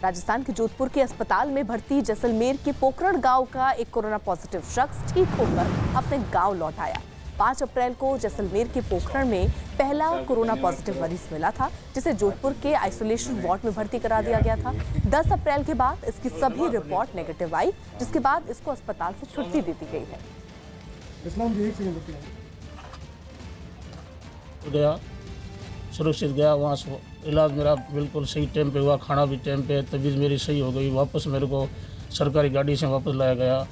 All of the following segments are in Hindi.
राजस्थान के जोधपुर के अस्पताल में भर्ती जैसलमेर के पोकरण गांव का एक कोरोना पॉजिटिव शख्स ठीक होकर अपने गांव लौट आया। 5 अप्रैल को जैसलमेर के पोखरण में पहला कोरोना पॉजिटिव मरीज मिला था, जिसे जोधपुर के आइसोलेशन वार्ड में भर्ती करा दिया गया था। 10 अप्रैल के बाद इसकी सभी रिपोर्ट नेगेटिव आई, जिसके बाद इसको अस्पताल से छुट्टी दे दी गई है। गया सुरक्षित गया, वहाँ से इलाज मेरा बिल्कुल सही टाइम पे हुआ, खाना भी टाइम पे, तबीयत मेरी सही हो गई। वापस मेरे को सरकारी गाड़ी से वापस लाया गया।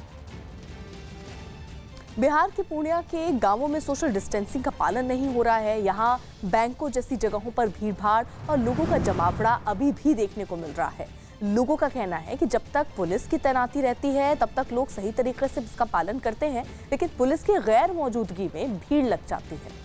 बिहार के पूर्णिया के गांवों में सोशल डिस्टेंसिंग का पालन नहीं हो रहा है। यहाँ बैंकों जैसी जगहों पर भीड़भाड़ और लोगों का जमावड़ा अभी भी देखने को मिल रहा है। लोगों का कहना है कि जब तक पुलिस की तैनाती रहती है तब तक लोग सही तरीके से इसका पालन करते हैं, लेकिन पुलिस की गैर मौजूदगी में भीड़ लग जाती है।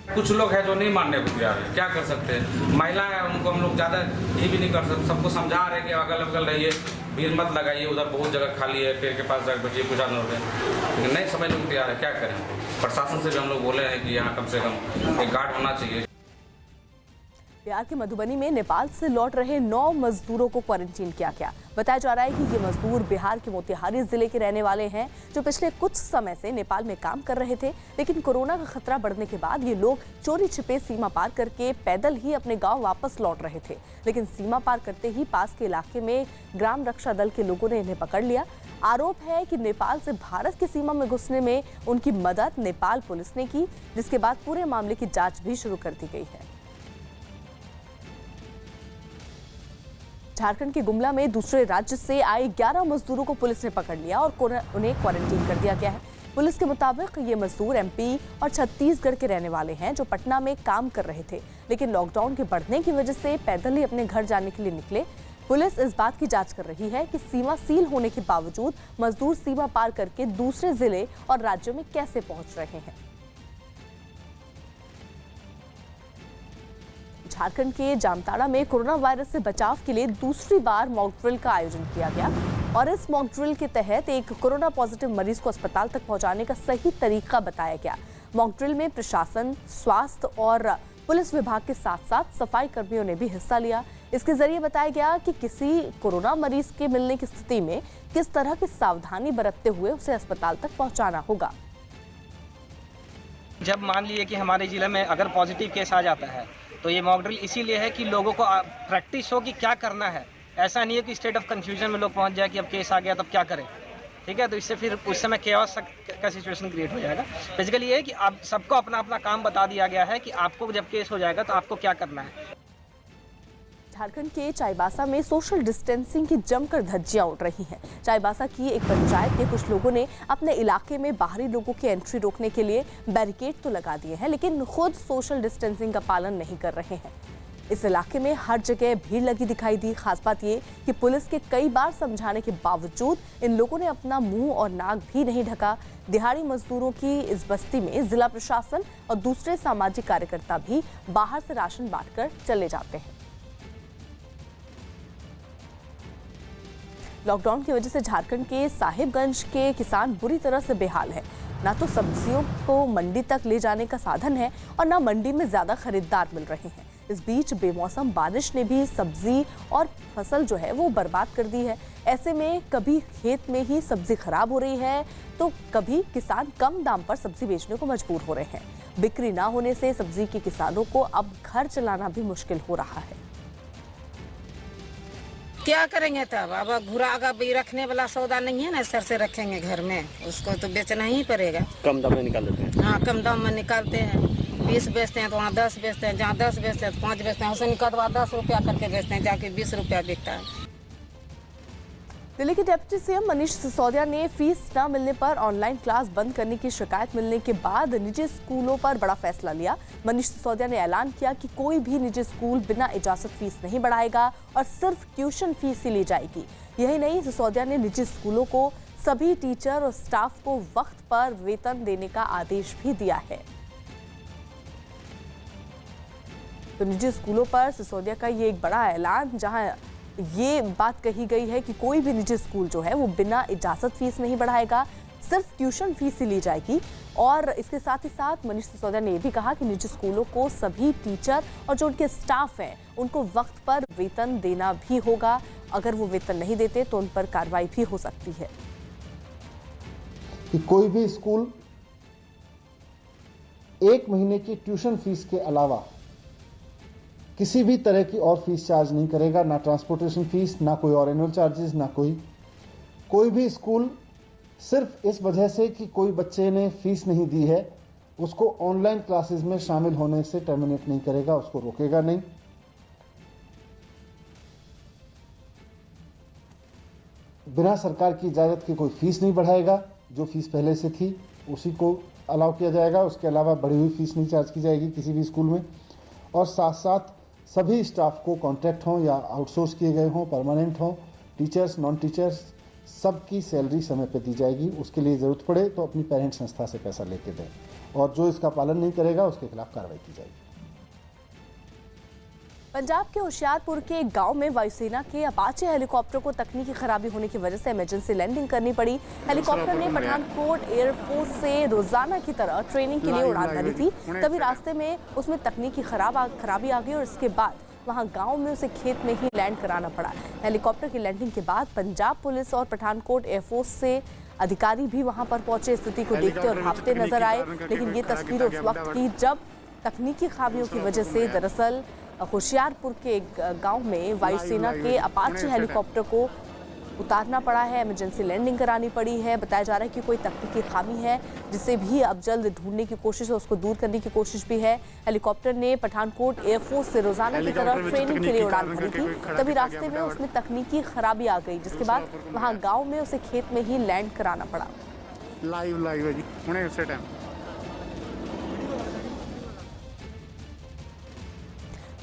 कुछ लोग हैं जो नहीं मानने को तैयार है, क्या कर सकते हैं। महिला है, उनको हम लोग ज़्यादा ये भी नहीं कर सकते। सबको समझा रहे हैं कि अगल बगल रहिए, भीड़ मत लगाइए, उधर बहुत जगह खाली है, पेड़ के पास जाकर बैठिए, कुछ जानवर है, लेकिन नहीं समझने को तैयार है। क्या करें। प्रशासन से भी हम लोग बोले हैं कि यहाँ कम से कम एक गार्ड होना चाहिए। बिहार के मधुबनी में नेपाल से लौट रहे 9 मजदूरों को क्वारंटीन किया गया। बताया जा रहा है कि ये मजदूर बिहार के मोतिहारी जिले के रहने वाले हैं, जो पिछले कुछ समय से नेपाल में काम कर रहे थे। लेकिन कोरोना का खतरा बढ़ने के बाद ये लोग चोरी छिपे सीमा पार करके पैदल ही अपने गांव वापस लौट रहे थे। लेकिन सीमा पार करते ही पास के इलाके में ग्राम रक्षा दल के लोगों ने इन्हें पकड़ लिया। आरोप है कि नेपाल से भारत की सीमा में घुसने में उनकी मदद नेपाल पुलिस ने की, जिसके बाद पूरे मामले की जाँच भी शुरू कर दी गई है। झारखंड के गुमला में दूसरे राज्य से आए 11 मजदूरों को पुलिस ने पकड़ लिया और उन्हें क्वारंटीन कर दिया गया है। पुलिस के मुताबिक ये मजदूर एमपी और छत्तीसगढ़ के रहने वाले हैं, जो पटना में काम कर रहे थे, लेकिन लॉकडाउन के बढ़ने की वजह से पैदल ही अपने घर जाने के लिए निकले। पुलिस इस बात की जांच कर रही है कि सीमा सील होने के बावजूद मजदूर सीमा पार करके दूसरे जिले और राज्यों में कैसे पहुंच रहे हैं। झारखंड के जामताड़ा में कोरोना वायरस से बचाव के लिए दूसरी बार मॉक ड्रिल का आयोजन किया गया और इस मॉक ड्रिल के तहत एक कोरोना पॉजिटिव मरीज को अस्पताल तक पहुंचाने का सही तरीका बताया गया। मॉक ड्रिल में प्रशासन, स्वास्थ्य और पुलिस विभाग के साथ साथ सफाई कर्मियों ने भी हिस्सा लिया। इसके जरिए बताया गया कि किसी कोरोना मरीज के मिलने की स्थिति में किस तरह की सावधानी बरतते हुए उसे अस्पताल तक पहुँचाना होगा। जब मान लिए कि हमारे जिले में अगर पॉजिटिव केस आ जाता है तो ये मॉक ड्रिल इसीलिए है कि लोगों को प्रैक्टिस हो कि क्या करना है। ऐसा नहीं है कि स्टेट ऑफ कंफ्यूजन में लोग पहुंच जाए कि अब केस आ गया तब क्या करें, ठीक है। तो इससे फिर उस समय केओस का सिचुएशन क्रिएट हो जाएगा। बेसिकली ये है कि आप सबको अपना अपना काम बता दिया गया है कि आपको जब केस हो जाएगा तो आपको क्या करना है। झारखंड के चाईबासा में सोशल डिस्टेंसिंग की जमकर धज्जियां उड़ रही हैं। चाईबासा की एक पंचायत के कुछ लोगों ने अपने इलाके में बाहरी लोगों की एंट्री रोकने के लिए बैरिकेड तो लगा दिए हैं, लेकिन खुद सोशल डिस्टेंसिंग का पालन नहीं कर रहे हैं। इस इलाके में हर जगह भीड़ लगी दिखाई दी। खास बात ये कि पुलिस के कई बार समझाने के बावजूद इन लोगों ने अपना मुंह और नाक भी नहीं ढका। दिहाड़ी मजदूरों की इस बस्ती में जिला प्रशासन और दूसरे सामाजिक कार्यकर्ता भी बाहर से राशन बांटकर चले जाते हैं। लॉकडाउन की वजह से झारखंड के साहिबगंज के किसान बुरी तरह से बेहाल है। ना तो सब्जियों को मंडी तक ले जाने का साधन है और ना मंडी में ज्यादा खरीदार मिल रहे हैं। इस बीच बेमौसम बारिश ने भी सब्जी और फसल जो है वो बर्बाद कर दी है। ऐसे में कभी खेत में ही सब्जी खराब हो रही है तो कभी किसान कम दाम पर सब्जी बेचने को मजबूर हो रहे हैं। बिक्री ना होने से सब्जी के किसानों को अब घर चलाना भी मुश्किल हो रहा है। क्या करेंगे तब? अब घुरागा भी रखने वाला सौदा नहीं है ना, सर से रखेंगे घर में, उसको तो बेचना ही पड़ेगा। कम दाम में निकाल देते हैं। हाँ, कम दाम में निकालते हैं। 20 बेचते हैं तो वहाँ 10 बेचते हैं, जहाँ 10 बेचते हैं तो 5 बेचते हैं। उसे निकलवा 10 रुपया करके बेचते हैं, जाके 20 रुपया बिकता है। दिल्ली के डिप्टी सीएम मनीष सिसोदिया ने फीस न मिलने पर ऑनलाइन क्लास बंद करने की शिकायत मिलने के बाद निजी स्कूलों पर बड़ा फैसला लिया। मनीष सिसोदिया ने ऐलान किया कि कोई भी निजी स्कूल बिना इजाजत फीस नहीं बढ़ाएगा और सिर्फ ट्यूशन फीस ही ली जाएगी। यही नहीं, सिसोदिया ने निजी स्कूलों को सभी टीचर और स्टाफ को वक्त पर वेतन देने का आदेश भी दिया है। तो निजी स्कूलों पर सिसोदिया का ये एक बड़ा ऐलान, जहां ये बात कही गई है कि कोई भी निजी स्कूल जो है वो बिना इजाजत फीस नहीं बढ़ाएगा। सिर्फ ट्यूशन फीस ही ली जाएगी। और इसके साथ ही साथ मनीष सिसोदिया ने यह भी कहा कि निजी स्कूलों को सभी टीचर और जो उनके स्टाफ हैं उनको वक्त पर वेतन देना भी होगा। अगर वो वेतन नहीं देते तो उन पर कार्रवाई भी हो सकती है। कि कोई भी स्कूल 1 महीने की ट्यूशन फीस के अलावा किसी भी तरह की और फीस चार्ज नहीं करेगा, ना ट्रांसपोर्टेशन फीस, ना कोई और एनुअल चार्जेस, ना कोई भी स्कूल सिर्फ इस वजह से कि कोई बच्चे ने फीस नहीं दी है उसको ऑनलाइन क्लासेस में शामिल होने से टर्मिनेट नहीं करेगा, उसको रोकेगा नहीं। बिना सरकार की इजाज़त के कोई फीस नहीं बढ़ाएगा, जो फीस पहले से थी उसी को अलाउ किया जाएगा, उसके अलावा बढ़ी हुई फीस नहीं चार्ज की जाएगी किसी भी स्कूल में। और साथ साथ सभी स्टाफ को कॉन्ट्रैक्ट हों या आउटसोर्स किए गए हों, परमानेंट हों, टीचर्स नॉन टीचर्स सबकी सैलरी समय पर दी जाएगी। उसके लिए ज़रूरत पड़े तो अपनी पेरेंट संस्था से पैसा लेके दें, और जो इसका पालन नहीं करेगा उसके खिलाफ कार्रवाई की जाएगी। पंजाब के होशियारपुर के एक गांव में वायुसेना के अपाचे हेलीकॉप्टर को तकनीकी खराबी होने की वजह से इमरजेंसी लैंडिंग करनी पड़ी। हेलीकॉप्टर ने पठानकोट एयरफोर्स से रोजाना की तरह ट्रेनिंग के लिए उड़ान भरी थी, तभी रास्ते में उसमें तकनीकी खराबी आ गई और इसके बाद वहां गांव में उसे खेत में ही लैंड कराना पड़ा। हेलीकॉप्टर की लैंडिंग के बाद पंजाब पुलिस और पठानकोट एयरफोर्स से अधिकारी भी वहां पर पहुंचे, स्थिति को देखते और भापते नजर आए। लेकिन ये तस्वीरें उस वक्त की जब तकनीकी खामियों की वजह से दरअसल होशियारपुर के एक गांव में वायुसेना के अपाचे हेलीकॉप्टर को उतारना पड़ा है, इमरजेंसी लैंडिंग करानी पड़ी है। बताया जा रहा है कि कोई तकनीकी खामी है जिसे भी अब जल्द ढूंढने की कोशिश है, उसको दूर करने की कोशिश भी है। हेलीकॉप्टर ने पठानकोट एयरफोर्स से रोजाना की तरह ट्रेनिंग के लिए उड़ान भरी थी, तभी रास्ते में उसमें तकनीकी खराबी आ गई, जिसके बाद वहां गाँव में उसे खेत में ही लैंड कराना पड़ा। लाइव है जी हुणे उसी टाइम।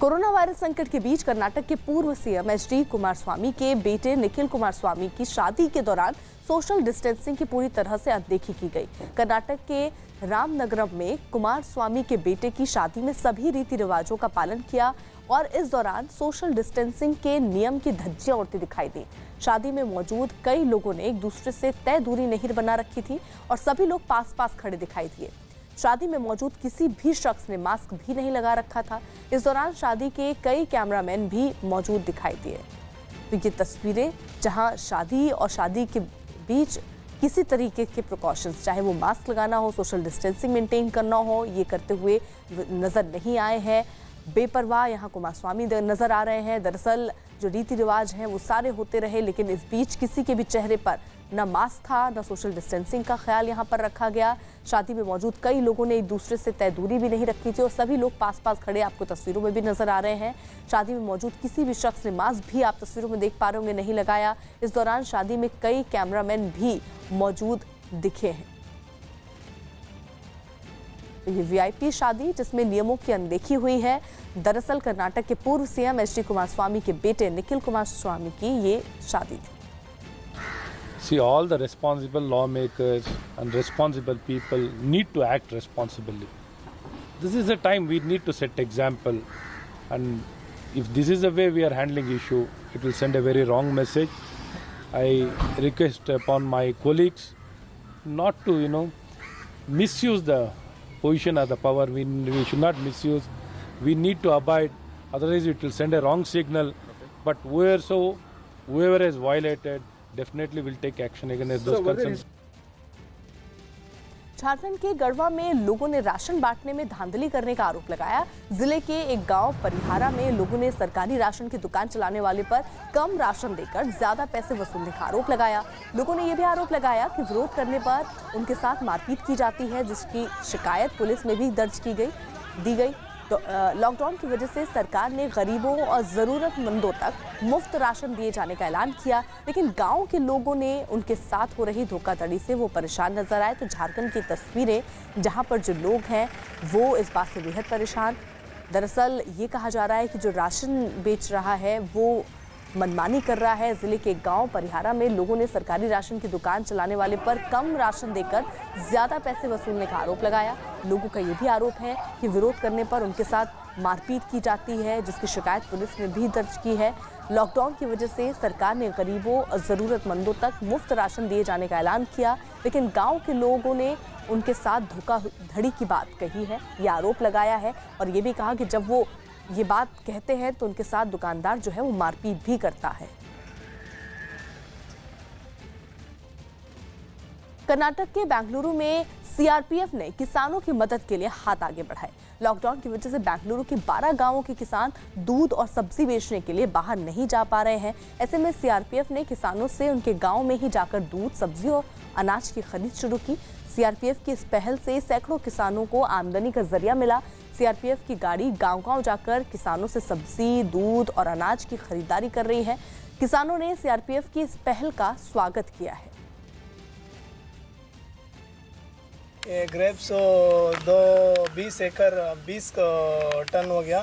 कोरोना वायरस संकट के बीच कर्नाटक के पूर्व सीएम एचडी कुमारस्वामी के बेटे निखिल कुमारस्वामी की शादी के दौरान सोशल डिस्टेंसिंग की पूरी तरह से अनदेखी की गई। कर्नाटक के रामनगरम में कुमारस्वामी के बेटे की शादी में सभी रीति रिवाजों का पालन किया और इस दौरान सोशल डिस्टेंसिंग के नियम की धज्जियां उड़ती दिखाई दी। शादी में मौजूद कई लोगों ने एक दूसरे से तय दूरी नहीं बना रखी थी और सभी लोग पास पास खड़े दिखाई दिए। शादी में मौजूद किसी भी शख्स ने मास्क भी नहीं लगा रखा था। इस दौरान शादी के कई कैमरामैन भी मौजूद दिखाई दिए। तो ये तस्वीरें जहां शादी और शादी के बीच किसी तरीके के प्रिकॉशंस, चाहे वो मास्क लगाना हो, सोशल डिस्टेंसिंग मेंटेन करना हो, ये करते हुए नजर नहीं आए हैं। बेपरवाह यहाँ कुमारस्वामी नजर आ रहे हैं। दरअसल जो रीति रिवाज हैं वो सारे होते रहे, लेकिन इस बीच किसी के भी चेहरे पर न मास्क था, न सोशल डिस्टेंसिंग का ख्याल यहाँ पर रखा गया। शादी में मौजूद कई लोगों ने एक दूसरे से तय दूरी भी नहीं रखी थी और सभी लोग पास पास खड़े आपको तस्वीरों में भी नजर आ रहे हैं। शादी में मौजूद किसी भी शख्स ने मास्क भी आप तस्वीरों में देख पा रहे होंगे नहीं लगाया। इस दौरान शादी में कई कैमरामैन भी मौजूद दिखे हैं। ये वीआईपी शादी जिसमें नियमों की अनदेखी हुई है। दरअसल कर्नाटक के पूर्व सीएम एचडी कुमारस्वामी के बेटे निखिल कुमारस्वामी की ये शादी थी। See, all the responsible lawmakers and responsible people need to act responsibly. This is the time we need to set example, and if this is the way we are handling issue, it will send a very wrong message. I request upon my colleagues not to, misuse the position of the power. We should not misuse. We need to abide, otherwise it will send a wrong signal. But whoever has violated, definitely will take action against those concerns. Jharkhand के गढ़वा में लोगों ने राशन बांटने में धांधली करने का आरोप लगाया। जिले के एक गांव परिहारा में लोगों ने सरकारी राशन की दुकान चलाने वाले पर कम राशन देकर ज्यादा पैसे वसूलने का आरोप लगाया। लोगों ने यह भी आरोप लगाया कि विरोध करने पर उनके साथ मारपीट की जाती है, जिसकी शिकायत पुलिस में भी दर्ज दी गई। तो लॉकडाउन की वजह से सरकार ने गरीबों और ज़रूरतमंदों तक मुफ्त राशन दिए जाने का ऐलान किया, लेकिन गांव के लोगों ने उनके साथ हो रही धोखाधड़ी से वो परेशान नजर आए। तो झारखंड की तस्वीरें जहां पर जो लोग हैं वो इस बात से बेहद परेशान। दरअसल ये कहा जा रहा है कि जो राशन बेच रहा है वो मनमानी कर रहा है। जिले के गांव परिहारा में लोगों ने सरकारी राशन की दुकान चलाने वाले पर कम राशन देकर ज्यादा पैसे वसूलने का आरोप लगाया। लोगों का ये भी आरोप है कि विरोध करने पर उनके साथ मारपीट की जाती है, जिसकी शिकायत पुलिस ने भी दर्ज की है। लॉकडाउन की वजह से सरकार ने गरीबों और ज़रूरतमंदों तक मुफ्त राशन दिए जाने का ऐलान किया, लेकिन गांव के लोगों ने उनके साथ धोखाधड़ी की बात कही है, ये आरोप लगाया है और ये भी कहा कि जब वो ये बात कहते हैं तो उनके साथ दुकानदार जो है वो मारपीट भी करता है। कर्नाटक के बेंगलुरु में सीआरपीएफ ने किसानों की मदद के लिए हाथ आगे बढ़ाए। लॉकडाउन की वजह से बेंगलुरु के 12 गांवों के किसान दूध और सब्जी बेचने के लिए बाहर नहीं जा पा रहे हैं। ऐसे में सीआरपीएफ ने किसानों से उनके गांव में ही जाकर दूध, सब्जी और अनाज की खरीद शुरू की। सीआरपीएफ की इस पहल से सैकड़ों किसानों को आमदनी का जरिया मिला। सीआरपीएफ की गाड़ी गांव-गांव जाकर किसानों से सब्जी, दूध और अनाज की खरीदारी कर रही है। किसानों ने सीआरपीएफ की इस पहल का स्वागत किया है। ये ग्रेप्स 20 टन हो गया,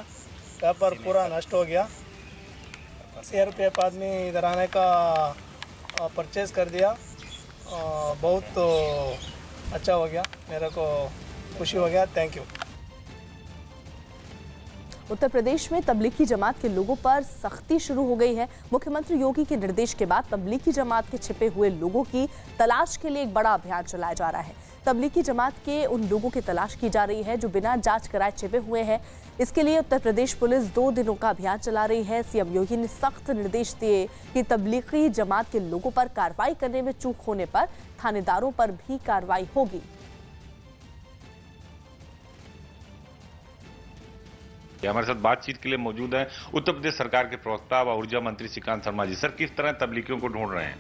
पेपर पूरा नष्ट हो गया। सीआरपीएफ आदमी इधर आने का परचेज कर दिया, बहुत अच्छा हो गया, मेरे को खुशी हो गया। Thank you. उत्तर प्रदेश में तबलीगी जमात के लोगों पर सख्ती शुरू हो गई है। मुख्यमंत्री योगी के निर्देश के बाद तबलीगी जमात के छिपे हुए लोगों की तलाश के लिए एक बड़ा अभियान चलाया जा रहा है। तबलीगी जमात के उन लोगों की तलाश की जा रही है जो बिना जांच कराए छिपे हुए हैं। इसके लिए उत्तर प्रदेश पुलिस 2 दिनों का अभियान चला रही है। सीएम योगी ने सख्त निर्देश दिए कि तबलीगी जमात के लोगों पर कार्रवाई करने में चूक होने पर थानेदारों पर भी कार्रवाई होगी। हमारे साथ बातचीत के लिए मौजूद है उत्तर प्रदेश सरकार के प्रवक्ता व ऊर्जा मंत्री श्रीकांत शर्मा जी। सर, किस तरह तबलीगियों को ढूंढ रहे हैं?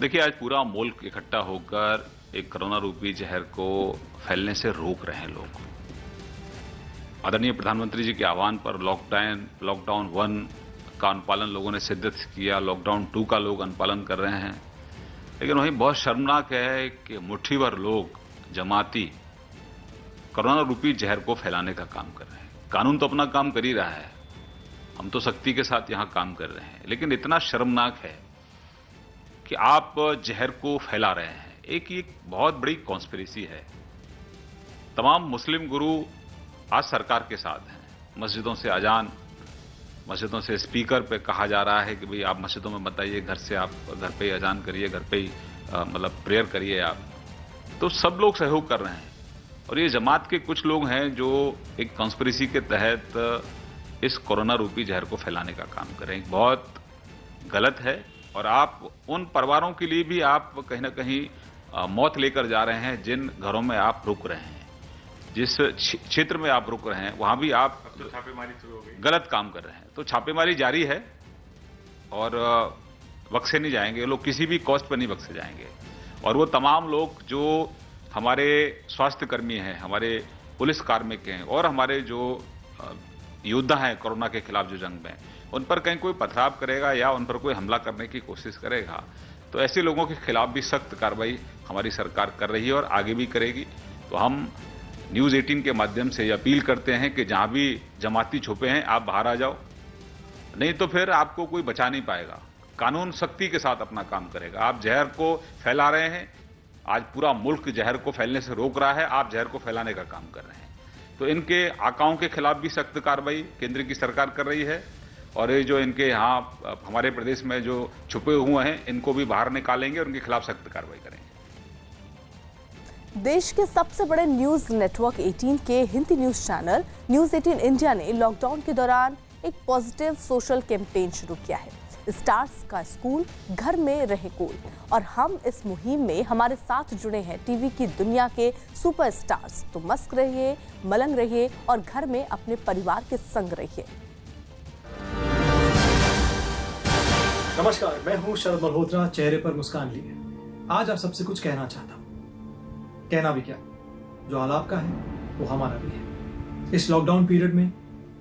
देखिए, आज पूरा मुल्क इकट्ठा होकर एक कोरोना रूपी जहर को फैलने से रोक रहे हैं लोग। आदरणीय प्रधानमंत्री जी के आह्वान पर लॉकडाउन 1 का अनुपालन लोगों ने शिद्दत से किया, लॉकडाउन 2 का लोग अनुपालन कर रहे हैं। लेकिन वहीं बहुत शर्मनाक है कि मुट्ठी भर लोग जमाती कोरोना रूपी जहर को फैलाने का काम कर रहे हैं। कानून तो अपना काम कर ही रहा है, हम तो सख्ती के साथ यहां काम कर रहे हैं, लेकिन इतना शर्मनाक है कि आप जहर को फैला रहे हैं। एक बहुत बड़ी कॉन्स्पिरेसी है। तमाम मुस्लिम गुरु आज सरकार के साथ हैं। मस्जिदों से अजान, मस्जिदों से स्पीकर पे कहा जा रहा है कि भाई आप मस्जिदों में मत आइए, घर से आप घर पे ही अजान करिए, घर पे ही मतलब प्रेयर करिए आप। तो सब लोग सहयोग कर रहे हैं और ये जमात के कुछ लोग हैं जो एक कॉन्स्पिरेसी के तहत इस कोरोना रूपी जहर को फैलाने का काम कर रहे हैं। बहुत गलत है और आप उन परिवारों के लिए भी आप कहीं ना कहीं मौत लेकर जा रहे हैं जिन घरों में आप रुक रहे हैं, जिस क्षेत्र में आप रुक रहे हैं वहां भी आप तो छापेमारी शुरू हो गई, गलत काम कर रहे हैं। तो छापेमारी जारी है और बख्शे नहीं जाएंगे लोग, किसी भी कॉस्ट पर नहीं बख्शे जाएंगे। और वो तमाम लोग जो हमारे स्वास्थ्य कर्मी हैं, हमारे पुलिस कार्मिक हैं और हमारे जो योद्धा हैं कोरोना के खिलाफ जो जंग में, उन पर कहीं कोई पथराव करेगा या उन पर कोई हमला करने की कोशिश करेगा तो ऐसे लोगों के खिलाफ भी सख्त कार्रवाई हमारी सरकार कर रही है और आगे भी करेगी। तो हम न्यूज़ 18 के माध्यम से अपील करते हैं कि जहां भी जमाती छुपे हैं आप बाहर आ जाओ, नहीं तो फिर आपको कोई बचा नहीं पाएगा। कानून सख्ती के साथ अपना काम करेगा। आप जहर को फैला रहे हैं, आज पूरा मुल्क जहर को फैलने से रोक रहा है, आप जहर को फैलाने का काम कर रहे हैं। तो इनके आकाओं के खिलाफ भी सख्त कार्रवाई केंद्र की सरकार कर रही है और ये जो इनके यहाँ हमारे प्रदेश में जो छुपे हुए हैं इनको भी बाहर निकालेंगे और उनके खिलाफ सख्त कार्रवाई करेंगे। देश के सबसे बड़े न्यूज नेटवर्क 18 के Hindi news channel news 18 India ने लॉकडाउन के दौरान एक पॉजिटिव सोशल कैंपेन शुरू किया है। स्टार्स का स्कूल, घर में रहे कोल। और हम इस मुहिम में हमारे साथ जुड़े हैं टीवी की दुनिया के सुपर स्टार्स। तो मस्त रहिए, मलंग रहिए और घर में अपने परिवार के संग रहिए। नमस्कार, मैं हूं शरद मल्होत्रा, चेहरे पर मुस्कान लिए। आज आप सबसे कुछ कहना चाहता हूं। कहना भी क्या, जो हाल आपका है वो हमारा भी है। इस लॉकडाउन पीरियड में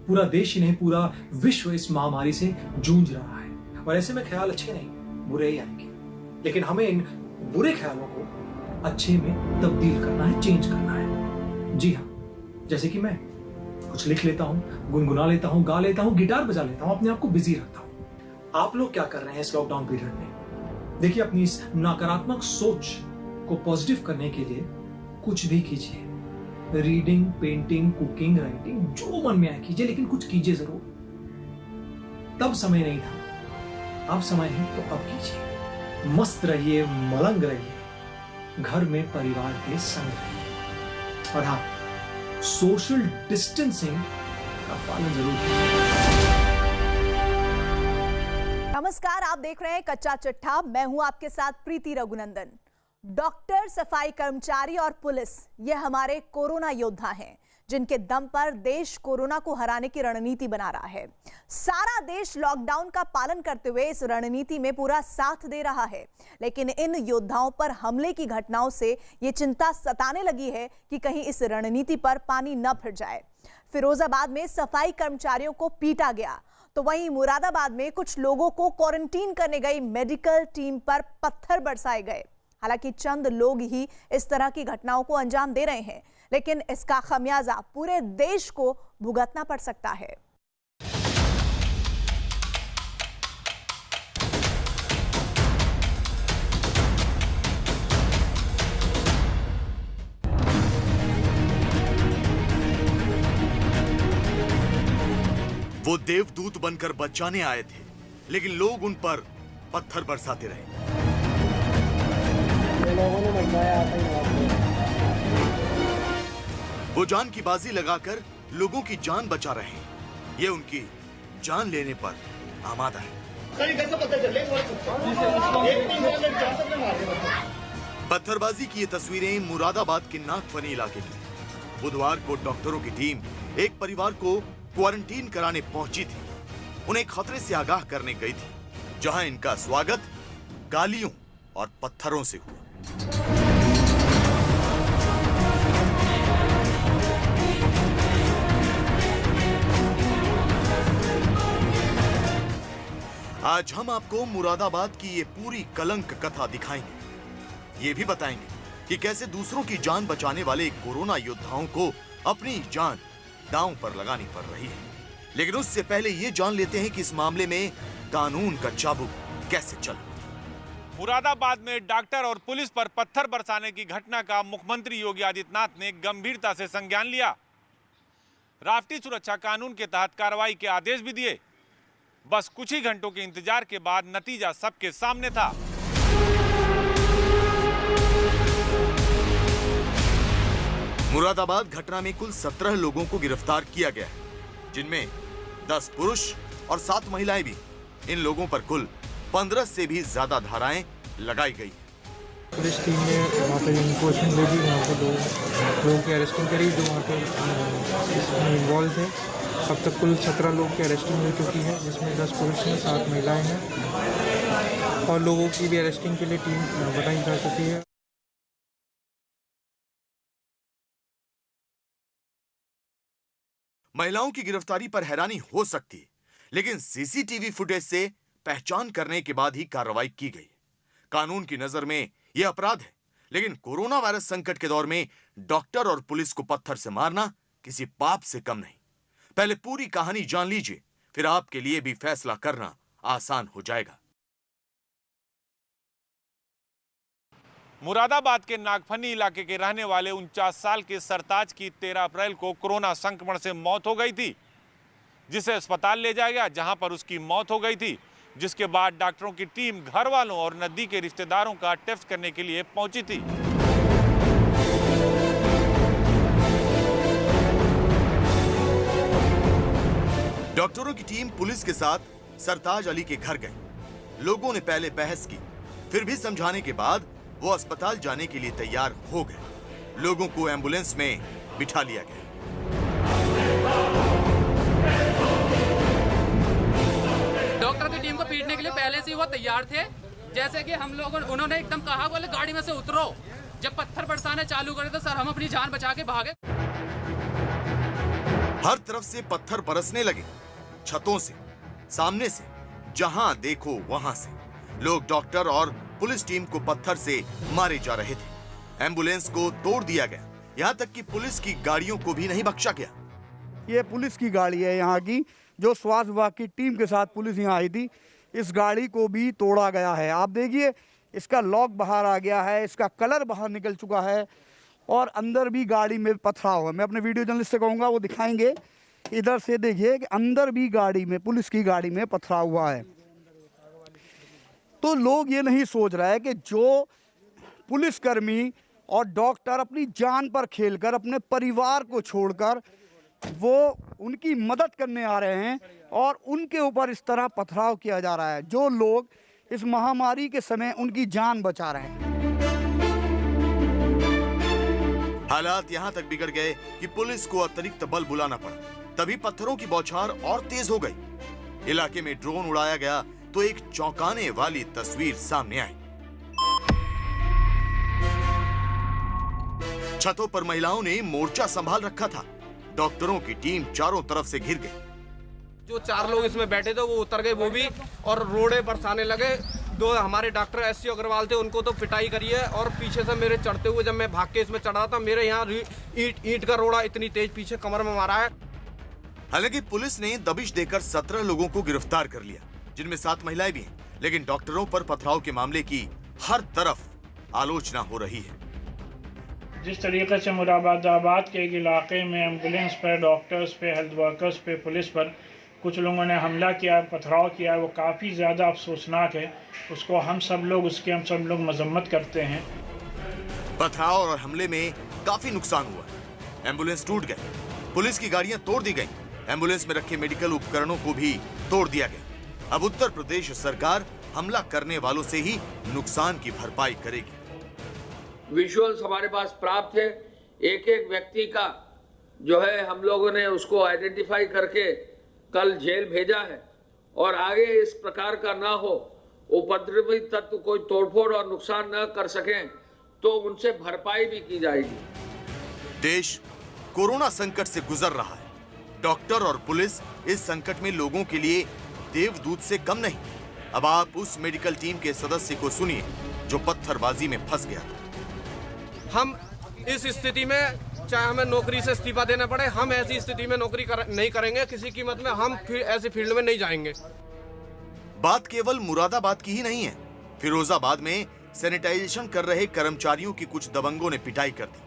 पूरा देश ही नहीं, पूरा विश्व इस महामारी से जूझ रहा है और ऐसे में ख्याल अच्छे नहीं बुरे ही आएंगे। लेकिन हमें इन बुरे ख्यालों को अच्छे में तब्दील करना है, चेंज करना है। जी हाँ, जैसे कि मैं कुछ लिख लेता हूँ, गुनगुना लेता हूँ, गा लेता हूँ, गिटार बजा लेता हूँ, अपने आप को बिजी रखता हूँ। आप लोग क्या कर रहे हैं इस लॉकडाउन पीरियड में? देखिए, अपनी इस नकारात्मक सोच को पॉजिटिव करने के लिए कुछ भी कीजिए। रीडिंग, पेंटिंग, कुकिंग, राइटिंग, जो मन में आए कीजिए, लेकिन कुछ कीजिए जरूर। तब समय नहीं था, अब समय है तो अब कीजिए। मस्त रहिए, मलंग रहिए, घर में परिवार के संग रहिए, और हाँ, सोशल डिस्टेंसिंग का पालन जरूर कीजिए। नमस्कार, आप देख रहे हैं कच्चा चिट्ठा। मैं हूं आपके साथ प्रीति रघुनंदन। डॉक्टर, सफाई कर्मचारी और पुलिस, ये हमारे कोरोना योद्धा हैं, जिनके दम पर देश कोरोना को हराने की रणनीति बना रहा है। सारा देश लॉकडाउन का पालन करते हुए इस रणनीति में पूरा साथ दे रहा है, लेकिन इन योद्धाओं पर हमले की घटनाओं से ये चिंता सताने लगी है कि कहीं इस रणनीति पर पानी न फिर जाए। फिरोजाबाद में सफाई कर्मचारियों को पीटा गया, तो वहीं मुरादाबाद में कुछ लोगों को क्वारंटीन करने गई मेडिकल टीम पर पत्थर बरसाए गए। हालांकि चंद लोग ही इस तरह की घटनाओं को अंजाम दे रहे हैं, लेकिन इसका खमियाजा पूरे देश को भुगतना पड़ सकता है। वो देवदूत बनकर बचाने आए थे, लेकिन लोग उन पर पत्थर बरसाते रहे। वो जान की बाजी लगाकर लोगों की जान बचा रहे हैं। ये उनकी जान लेने पर आमादा है। पत्थरबाजी की ये तस्वीरें मुरादाबाद के नागफनी इलाके की। बुधवार को डॉक्टरों की टीम एक परिवार को क्वारंटीन कराने पहुंची थी। उन्हें खतरे से आगाह करने गई थी, जहां इनका स्वागत गालियों और पत्थरों से हुआ। आज हम आपको मुरादाबाद की ये पूरी कलंक कथा दिखाएंगे। ये भी बताएंगे कि कैसे दूसरों की जान बचाने वाले कोरोना योद्धाओं को अपनी जान दांव पर लगानी पड़ रही है। लेकिन उससे पहले ये जान लेते हैं कि इस मामले में कानून का चाबुक कैसे चला। मुरादाबाद में डॉक्टर और पुलिस पर पत्थर बरसाने की घटना का मुख्यमंत्री योगी आदित्यनाथ ने गंभीरता से संज्ञान लिया। राष्ट्रीय सुरक्षा कानून के तहत कार्रवाई के आदेश भी दिए। बस कुछ ही घंटों के इंतजार के बाद नतीजा सबके सामने था। मुरादाबाद घटना में कुल 17 लोगों को गिरफ्तार किया गया है, जिनमें 10 पुरुष और 7 महिलाएं भी। इन लोगों पर कुल 15 से भी ज्यादा धाराएं लगाई गई। पुलिस टीम ने वहाँ पे इन्फोर्समेंट ले दी, वहाँ पे 2 लोगों की अरेस्टिंग करी जो वहाँ पे इसमें इन्वॉल्व थे। अब तक कुल 17 लोग की अरेस्टिंग हो चुकी है, जिसमें 10 पुरुष हैं, 7 महिलाएं हैं, और लोगों की भी अरेस्टिंग के लिए टीम बताई जा चुकी है। महिलाओं की गिरफ्तारी पर हैरानी हो सकती है, लेकिन सीसीटीवी फुटेज से पहचान करने के बाद ही कार्रवाई की गई। कानून की नजर में यह अपराध है, लेकिन कोरोना वायरस संकट के दौर में डॉक्टर और पुलिस को पत्थर से मारना किसी पाप से कम नहीं। पहले पूरी कहानी जान लीजिए, फिर आपके लिए भी फैसला करना आसान हो जाएगा। मुरादाबाद के नागफनी इलाके के रहने वाले 49 साल के सरताज की 13 अप्रैल को कोरोना संक्रमण से मौत हो गई थी, जिसे अस्पताल ले जाया गया, जहां पर उसकी मौत हो गई थी। जिसके बाद डॉक्टरों की टीम घर वालों और नजदीक के रिश्तेदारों का टेस्ट करने के लिए पहुंची थी। डॉक्टरों की टीम पुलिस के साथ सरताज अली के घर गई। लोगों ने पहले बहस की, फिर भी समझाने के बाद वो अस्पताल जाने के लिए तैयार हो गए। लोगों को एम्बुलेंस में बिठा लिया गया। डॉक्टर की टीम को पीटने के लिए पहले से ही वो तैयार थे। जैसे कि हम लोगों उन्होंने एकदम कहा, बोले गाड़ी में से उतरो। जब पत्थर बरसाने चालू करे तो सर हम अपनी जान बचा के भागे। हर तरफ से पत्थर बरसने लगे, छतों से, सामने से, जहां देखो वहां से। लोग डॉक्टर और पुलिस टीम को पत्थर से मारे जा रहे थे। एम्बुलेंस को तोड़ दिया गया, यहां तक कि पुलिस की गाड़ियों को भी नहीं बख्शा गया। ये पुलिस की गाड़ी है यहाँ की, जो स्वास्थ्य विभाग की टीम के साथ पुलिस यहाँ आई थी। इस गाड़ी को भी तोड़ा गया है। आप देखिए, इसका लॉक बाहर आ गया है, इसका कलर बाहर निकल चुका है, और अंदर भी गाड़ी में पथराव है। मैं अपने वीडियो जर्नलिस्ट से कहूँगा वो दिखाएंगे। इधर से देखिए कि अंदर भी गाड़ी में, पुलिस की गाड़ी में पथराव हुआ है। तो लोग ये नहीं सोच रहे हैं कि जो पुलिसकर्मी और डॉक्टर अपनी जान पर खेलकर अपने परिवार को छोड़कर वो उनकी मदद करने आ रहे हैं और उनके ऊपर इस तरह पथराव किया जा रहा है, जो लोग इस महामारी के समय उनकी जान बचा रहे हैं। हालात यहां तक बिगड़ गए कि पुलिस को अतिरिक्त बल बुलाना पड़ा। तभी पत्थरों की बौछार और तेज हो गई। इलाके में ड्रोन उड़ाया गया तो एक चौंकाने वाली तस्वीर सामने आई। छतों पर महिलाओं ने मोर्चा संभाल रखा था। डॉक्टरों की टीम चारों तरफ से घिर गई। जो 4 लोग इसमें बैठे थे वो उतर गए, वो भी, और रोड़े बरसाने लगे। 2 हमारे डॉक्टर एससी अग्रवाल थे, उनको तो पिटाई करी है। और पीछे से मेरे चढ़ते हुए जब मैं भाग के इसमें चढ़ा था, मेरे यहाँ ईंट का रोड़ा इतनी तेज पीछे कमर में मारा है। हालांकि पुलिस ने दबिश देकर 17 लोगों को गिरफ्तार कर लिया, जिनमें 7 महिलाएं भी हैं। लेकिन डॉक्टरों पर पथराव के मामले की हर तरफ आलोचना हो रही है। जिस तरीके से मुरादाबाद के एक इलाके में एम्बुलेंस पर, डॉक्टर्स पे, हेल्थ वर्कर्स पे, पुलिस पर कुछ लोगों ने हमला किया, पथराव किया, वो काफ़ी ज़्यादा अफसोसनाक है। उसको हम सब लोग मजम्मत करते हैं। पथराव और हमले में काफी नुकसान हुआ। एम्बुलेंस टूट गए, पुलिस की गाड़ियां तोड़ दी गई, एम्बुलेंस में रखे मेडिकल उपकरणों को भी तोड़ दिया गया। अब उत्तर प्रदेश सरकार हमला करने वालों से ही नुकसान की भरपाई करेगी। विजुअल्स हमारे पास प्राप्त है। एक एक व्यक्ति का जो है हम लोगों ने उसको आइडेंटिफाई करके कल जेल भेजा है। और आगे इस प्रकार का ना हो, उपद्रवी तत्व कोई तोड़फोड़ और नुकसान न कर सकें तो उनसे भरपाई भी की जाएगी। देश कोरोना संकट से गुजर रहा है। डॉक्टर और पुलिस इस संकट में लोगों के लिए देवदूत से कम नहीं। अब आप उस मेडिकल टीम के सदस्य को सुनिए जो पत्थरबाजी में फंस गया। हम इस स्थिति में, चाहे हमें नौकरी से इस्तीफा देना पड़े, हम ऐसी स्थिति में नौकरी नहीं करेंगे। किसी कीमत में हम ऐसे फील्ड में नहीं जाएंगे। बात केवल मुरादाबाद की ही नहीं है। फिरोजाबाद में सैनिटाइजेशन कर रहे कर्मचारियों की कुछ दबंगों ने पिटाई कर दी।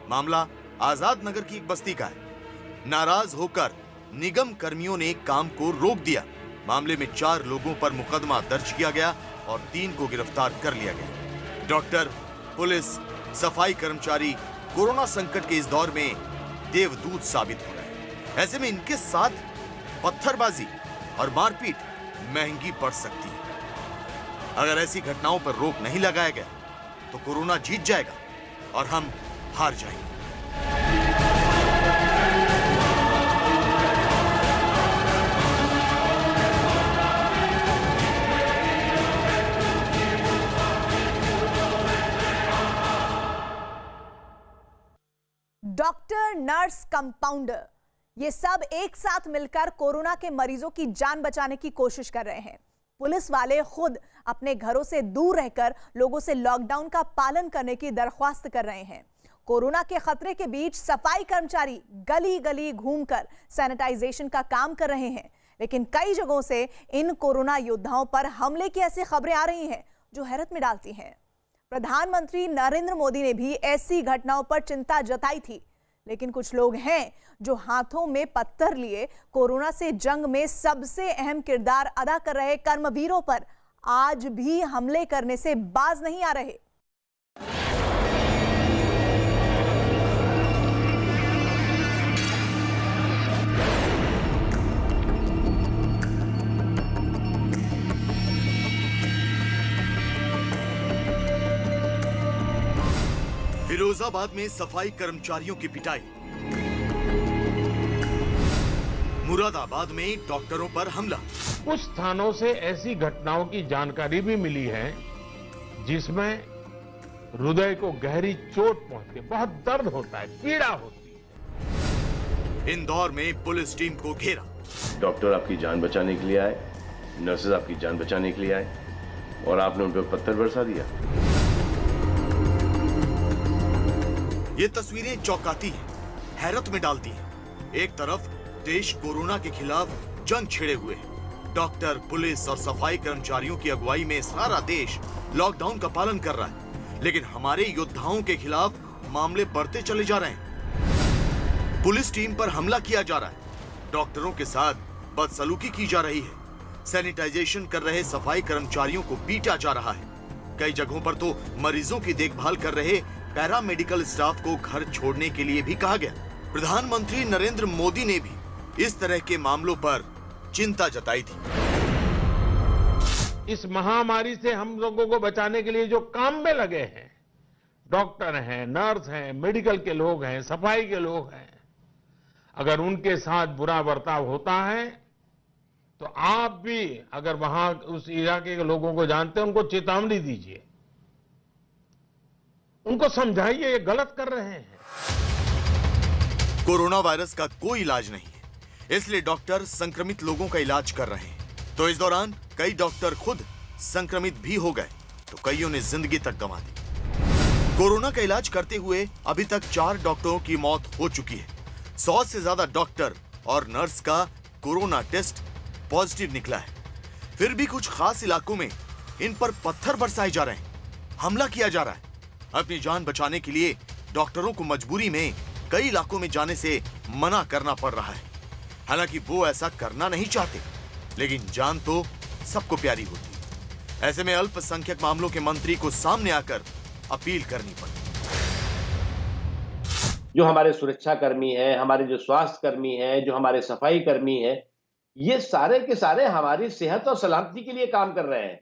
मामला आजाद नगर की एक बस्ती का है। नाराज होकर निगम कर्मियों ने काम को रोक दिया। मामले में 4 लोगों पर मुकदमा दर्ज किया गया और 3 को गिरफ्तार कर लिया गया। डॉक्टर, पुलिस, सफाई कर्मचारी कोरोना संकट के इस दौर में देवदूत साबित हो रहे हैं। ऐसे में इनके साथ पत्थरबाजी और मारपीट महंगी पड़ सकती है। अगर ऐसी घटनाओं पर रोक नहीं लगाया गया तो कोरोना जीत जाएगा और हम हार जाएंगे। डॉक्टर, नर्स, कंपाउंडर, ये सब एक साथ मिलकर कोरोना के मरीजों की जान बचाने की कोशिश कर रहे हैं। पुलिस वाले खुद अपने घरों से दूर रहकर लोगों से लॉकडाउन का पालन करने की दरख्वास्त कर रहे हैं। कोरोना के खतरे के बीच सफाई कर्मचारी गली गली घूमकर सैनिटाइजेशन का काम कर रहे हैं। लेकिन कई जगहों से इन कोरोना योद्धाओं पर हमले की ऐसी खबरें आ रही हैं जो हैरत में डालती हैं। प्रधानमंत्री नरेंद्र मोदी ने भी ऐसी घटनाओं पर चिंता जताई थी। लेकिन कुछ लोग हैं जो हाथों में पत्थर लिए कोरोना से जंग में सबसे अहम किरदार अदा कर रहे कर्मवीरों पर आज भी हमले करने से बाज नहीं आ रहे। फिरोजाबाद में सफाई कर्मचारियों की पिटाई, मुरादाबाद में डॉक्टरों पर हमला। कुछ स्थानों से ऐसी घटनाओं की जानकारी भी मिली है जिसमें हृदय को गहरी चोट पहुंचती है, बहुत दर्द होता है, पीड़ा होती है। इंदौर में पुलिस टीम को घेरा। डॉक्टर आपकी जान बचाने के लिए आए, नर्सेज आपकी जान बचाने के लिए आए और आपने उन पर पत्थर बरसा दिया। ये तस्वीरें चौंकाती हैं, हैरत में डालती हैं। एक तरफ देश कोरोना के खिलाफ जंग छेड़े हुए है। डॉक्टर, पुलिस और सफाई कर्मचारियों की अगुवाई में सारा देश लॉकडाउन का पालन कर रहा है। लेकिन हमारे योद्धाओं के खिलाफ मामले बढ़ते चले जा रहे हैं। पुलिस टीम पर हमला किया जा रहा है, डॉक्टरों के साथ बदसलूकी की जा रही है, सैनिटाइजेशन कर रहे सफाई कर्मचारियों को पीटा जा रहा है। कई जगहों पर तो मरीजों की देखभाल कर रहे पैरामेडिकल स्टाफ को घर छोड़ने के लिए भी कहा गया। प्रधानमंत्री नरेंद्र मोदी ने भी इस तरह के मामलों पर चिंता जताई थी। इस महामारी से हम लोगों को बचाने के लिए जो काम में लगे हैं, डॉक्टर हैं, नर्स हैं, मेडिकल के लोग हैं, सफाई के लोग हैं, अगर उनके साथ बुरा बर्ताव होता है तो आप भी अगर वहां उस इलाके के लोगों को जानते हैं, उनको चेतावनी दीजिए, उनको समझाइए ये गलत कर रहे हैं। कोरोना वायरस का कोई इलाज नहीं है, इसलिए डॉक्टर संक्रमित लोगों का इलाज कर रहे हैं। तो इस दौरान कई डॉक्टर खुद संक्रमित भी हो गए, तो कईयों ने जिंदगी तक गंवा दी। कोरोना का इलाज करते हुए अभी तक 4 डॉक्टरों की मौत हो चुकी है। 100 से ज्यादा डॉक्टर और नर्स का कोरोना टेस्ट पॉजिटिव निकला है। फिर भी कुछ खास इलाकों में इन पर पत्थर बरसाए जा रहे हैं, हमला किया जा रहा है। अपनी जान बचाने के लिए डॉक्टरों को मजबूरी में कई इलाकों में जाने से मना करना पड़ रहा है। हालांकि वो ऐसा करना नहीं चाहते, लेकिन जान तो सबको प्यारी होती है। ऐसे में अल्पसंख्यक मामलों के मंत्री को सामने आकर अपील करनी पड़ी। जो हमारे सुरक्षा कर्मी हैं, हमारे जो स्वास्थ्य कर्मी हैं, जो हमारे सफाई कर्मी हैं, ये सारे के सारे हमारी सेहत और सलामती के लिए काम कर रहे हैं।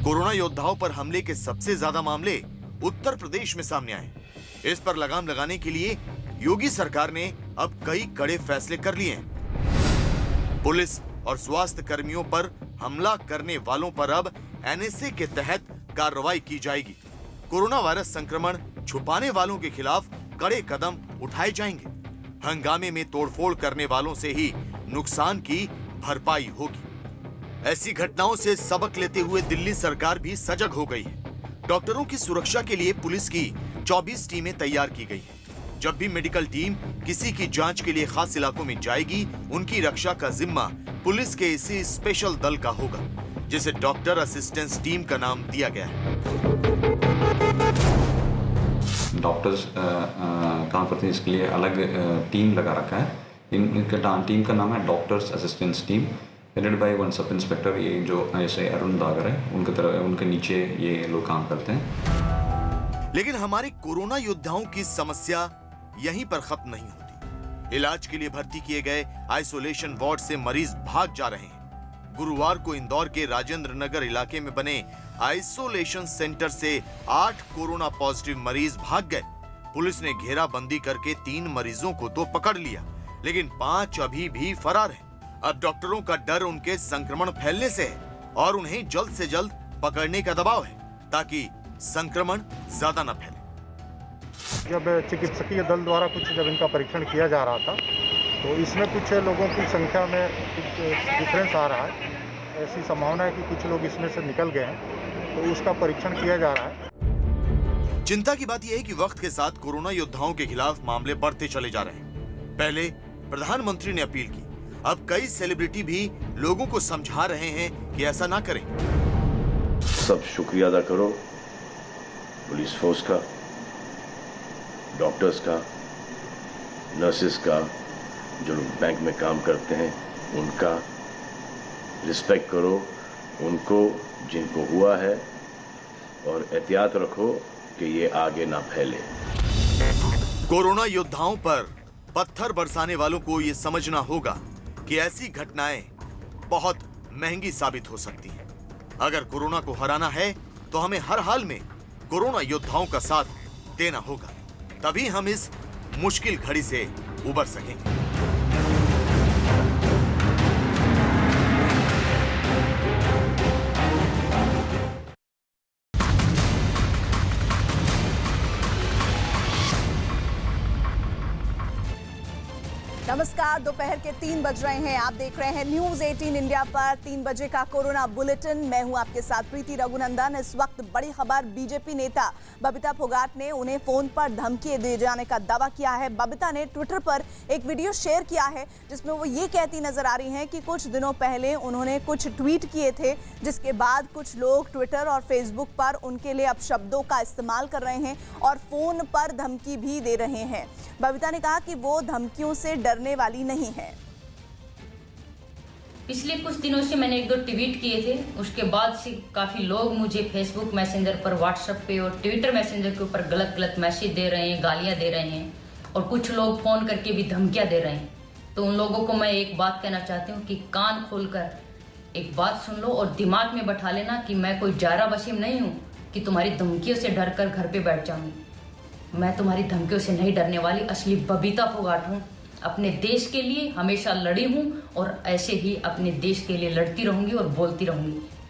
कोरोना योद्धाओं पर हमले के सबसे ज्यादा मामले उत्तर प्रदेश में सामने आए। इस पर लगाम लगाने के लिए योगी सरकार ने अब कई कड़े फैसले कर लिए हैं। पुलिस और स्वास्थ्य कर्मियों पर हमला करने वालों पर अब एनएसए के तहत कार्रवाई की जाएगी। कोरोना वायरस संक्रमण छुपाने वालों के खिलाफ कड़े कदम उठाए जाएंगे। हंगामे में तोड़फोड़ करने वालों से ही नुकसान की भरपाई होगी। ऐसी घटनाओं से सबक लेते हुए दिल्ली सरकार भी सजग हो गई है। डॉक्टरों की सुरक्षा के लिए पुलिस की 24 टीमें तैयार की गई हैं। जब भी मेडिकल टीम किसी की जांच के लिए खास इलाकों में जाएगी, उनकी रक्षा का जिम्मा पुलिस के इसी स्पेशल दल का होगा, जिसे डॉक्टर असिस्टेंस टीम का नाम दिया गया है। डॉक्टर्स काम करते हैं, इसके लिए अलग टीम लगा रखा है। इनका टीम का नाम है doctors assistance team, headed by 1 sub inspector. ये जो ऐसे अरुण दागर है, उनके नीचे ये लोग काम करते हैं। लेकिन हमारे कोरोना योद्धाओं की समस्या यहीं पर खत्म नहीं होती। इलाज के लिए भर्ती किए गए आइसोलेशन वार्ड से मरीज भाग जा रहे हैं। गुरुवार को इंदौर के राजेंद्र नगर इलाके में बने आइसोलेशन सेंटर से 8 कोरोना पॉजिटिव मरीज भाग गए। पुलिस ने घेराबंदी करके 3 मरीजों को तो पकड़ लिया, लेकिन 5 अभी भी फरार हैं। अब डॉक्टरों का डर उनके संक्रमण फैलने से है और उन्हें जल्द से जल्द पकड़ने का दबाव है, ताकि संक्रमण ज्यादा न फैले। जब चिकित्सकीय दल द्वारा जब इनका परीक्षण किया जा रहा था, तो इसमें कुछ लोगों की संख्या में कुछ डिफरेंस आ रहा है। ऐसी संभावना है कि कुछ लोग इसमें से निकल गए हैं, तो उसका परीक्षण किया जा रहा है। चिंता की बात यह है कि वक्त के साथ कोरोना योद्धाओं के खिलाफ मामले बढ़ते चले जा रहे हैं। पहले प्रधानमंत्री ने अपील की, अब कई सेलिब्रिटी भी लोगों को समझा रहे हैं कि ऐसा ना करें। सब शुक्रिया अदा करो पुलिस फोर्स का, डॉक्टर्स का, नर्सेस का, जो लोग बैंक में काम करते हैं उनका रिस्पेक्ट करो, उनको जिनको हुआ है, और एहतियात रखो कि ये आगे ना फैले। कोरोना योद्धाओं पर पत्थर बरसाने वालों को ये समझना होगा कि ऐसी घटनाएं बहुत महंगी साबित हो सकती हैं। अगर कोरोना को हराना है तो हमें हर हाल में कोरोना योद्धाओं का साथ देना होगा, तभी हम इस मुश्किल घड़ी से उबर सकेंगे। नमस्कार, दोपहर के 3 बज रहे हैं। आप देख रहे हैं न्यूज 18 इंडिया पर 3 बजे का कोरोना बुलेटिन। मैं हूं आपके साथ प्रीति रघुनंदन। इस वक्त बड़ी खबर, बीजेपी नेता बबीता फोगाट ने उन्हें फोन पर धमकी दिए जाने का दावा किया है। बबीता ने ट्विटर पर एक वीडियो शेयर किया है जिसमें वो ये कहती नजर आ रही हैं कि कुछ दिनों पहले उन्होंने कुछ ट्वीट किए थे, जिसके बाद कुछ लोग ट्विटर और फेसबुक पर उनके लिए अपशब्दों का इस्तेमाल कर रहे हैं और फोन पर धमकी भी दे रहे हैं। बबीता ने कहा कि वो धमकियों से डरने वाली नहीं है। पिछले कुछ दिनों से मैंने 1-2 ट्वीट किए थे, उसके बाद से काफ़ी लोग मुझे फेसबुक मैसेंजर पर, व्हाट्सएप पे और ट्विटर मैसेंजर के ऊपर गलत मैसेज दे रहे हैं, गालियां दे रहे हैं और कुछ लोग फ़ोन करके भी धमकियां दे रहे हैं। तो उन लोगों को मैं एक बात कहना चाहती हूँ कि कान खोलकर एक बात सुन लो और दिमाग में बैठा लेना कि मैं कोई जारा वसीम नहीं हूँ कि तुम्हारी धमकियों से डर कर घर पर बैठ जाऊँगी। मैं तुम्हारी धमकियों से नहीं डरने वाली, असली बबीता फोगाट हूँ। अपने देश के लिए हमेशा लड़ी हूँ और ऐसे ही अपने देश के लिए लड़ती रहूंगी और बोलती रहूंगी।